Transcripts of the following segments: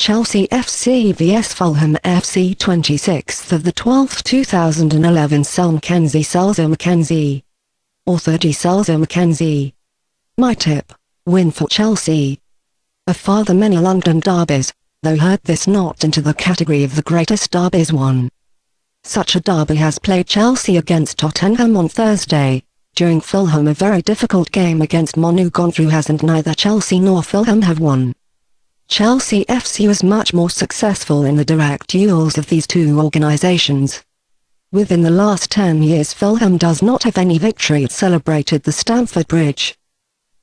Chelsea FC vs Fulham FC 26th of the 12th 2011 SelMcKenzie Selzer-McKenzie. Author D.Selzer-McKenzie. My tip: win for Chelsea. A far the many London derbies, though hurt this not into the category of the greatest derbies won. Such a derby has played Chelsea against Tottenham on Thursday, during Fulham a very difficult game against ManU gone through has, and neither Chelsea nor Fulham have won. Chelsea FC was much more successful in the direct duels of these two organisations. Within the last 10 years Fulham does not have any victory. It celebrated the Stamford Bridge.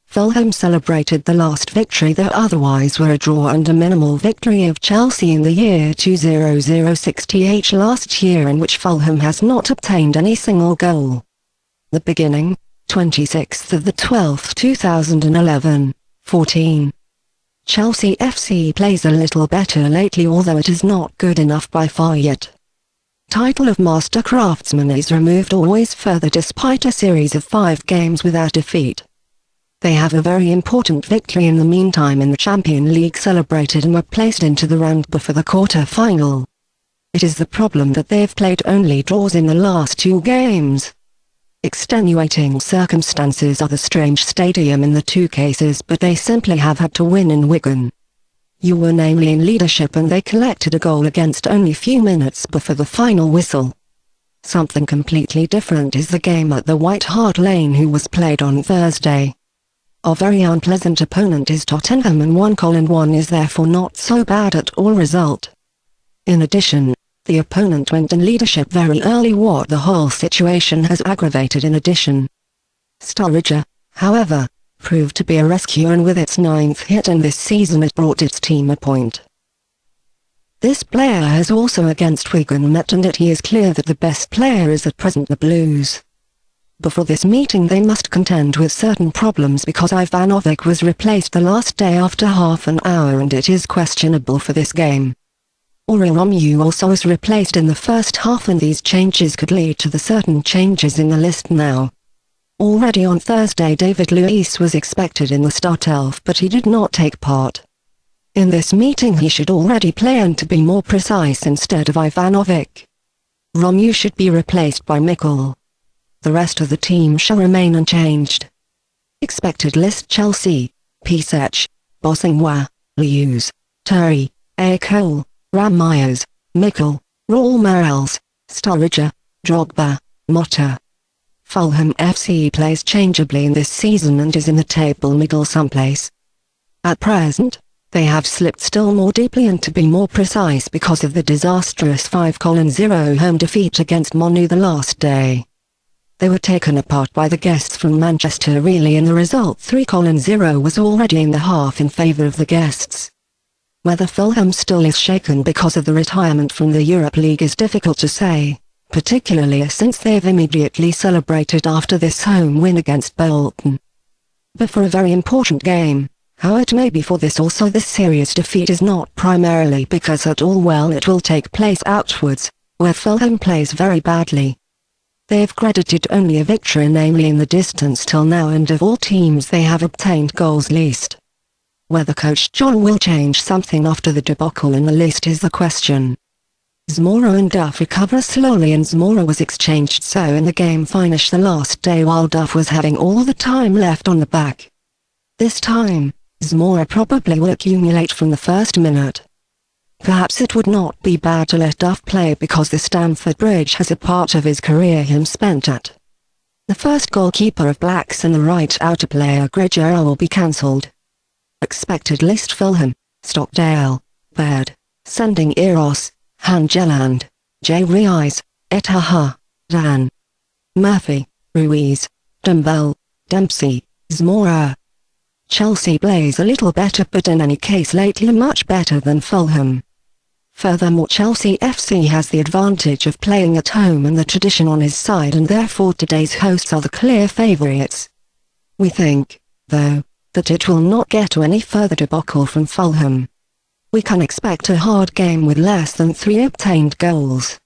Fulham celebrated the last victory, though otherwise were a draw and a minimal victory of Chelsea in the year 2006 last year, in which Fulham has not obtained any single goal. The beginning, 26th of the 12th 2011, 14. Chelsea FC plays a little better lately, although it is not good enough by far yet. Title of Master Craftsman is removed always further despite a series of 5 games without defeat. They have a very important victory in the meantime in the Champions League celebrated and were placed into the round before the quarter-final. It is the problem that they've played only draws in the last 2 games. Extenuating circumstances are the strange stadium in the 2 cases, but they simply have had to win in Wigan. You were namely in leadership and they collected a goal against only few minutes before the final whistle. Something completely different is the game at the White Hart Lane, who was played on Thursday. Our very unpleasant opponent is Tottenham, and 1-1 is therefore not so bad at all result. In addition, the opponent went in leadership very early, what the whole situation has aggravated in addition. Sturridge, however, proved to be a rescue, and with its 9th hit in this season it brought its team a point. This player has also against Wigan met, and he is clear that the best player is at present the Blues. Before this meeting they must contend with certain problems because Ivanovic was replaced the last day after half an hour, and it is questionable for this game. Oriol Romeu also was replaced in the first half, and these changes could lead to the certain changes in the list now. Already on Thursday David Luiz was expected in the Startelf, but he did not take part. In this meeting he should already play, and to be more precise, instead of Ivanovic. Romeu should be replaced by Mikel. The rest of the team shall remain unchanged. Expected list: Chelsea, Pisech, Bosingwa, Lius, Terry, Cole, Ramires, Mikel, Raul Morales, Sturridge, Drogba, Motta. Fulham FC plays changeably in this season and is in the table middle someplace. At present, they have slipped still more deeply, and to be more precise because of the disastrous 5-0 home defeat against ManU the last day. They were taken apart by the guests from Manchester. Really, in the result 3-0 was already in the half in favour of the guests. Whether Fulham still is shaken because of the retirement from the Europa League is difficult to say, particularly since they've immediately celebrated after this home win against Bolton. But for a very important game, how it may be for this also, this serious defeat is not primarily because at all well it will take place outwards, where Fulham plays very badly. They've credited only a victory, namely in the distance till now, and of all teams they have obtained goals least. Whether Coach John will change something after the debacle in the list is the question. Zamora and Duff recover slowly, and Zamora was exchanged so in the game finish the last day while Duff was having all the time left on the back. This time, Zamora probably will accumulate from the first minute. Perhaps it would not be bad to let Duff play because the Stamford Bridge has a part of his career him spent at. The first goalkeeper of Blacks and the right outer player Grigera will be cancelled. Expected list: Fulham, Stockdale, Baird, Sending Eros, Hangeland, J. Rice, Etaha, Dan, Murphy, Ruiz, Dembele, Dempsey, Zamora. Chelsea plays a little better, but in any case lately much better than Fulham. Furthermore, Chelsea FC has the advantage of playing at home and the tradition on his side, and therefore today's hosts are the clear favourites. We think, though, that it will not get to any further debacle from Fulham. We can expect a hard game with less than 3 obtained goals.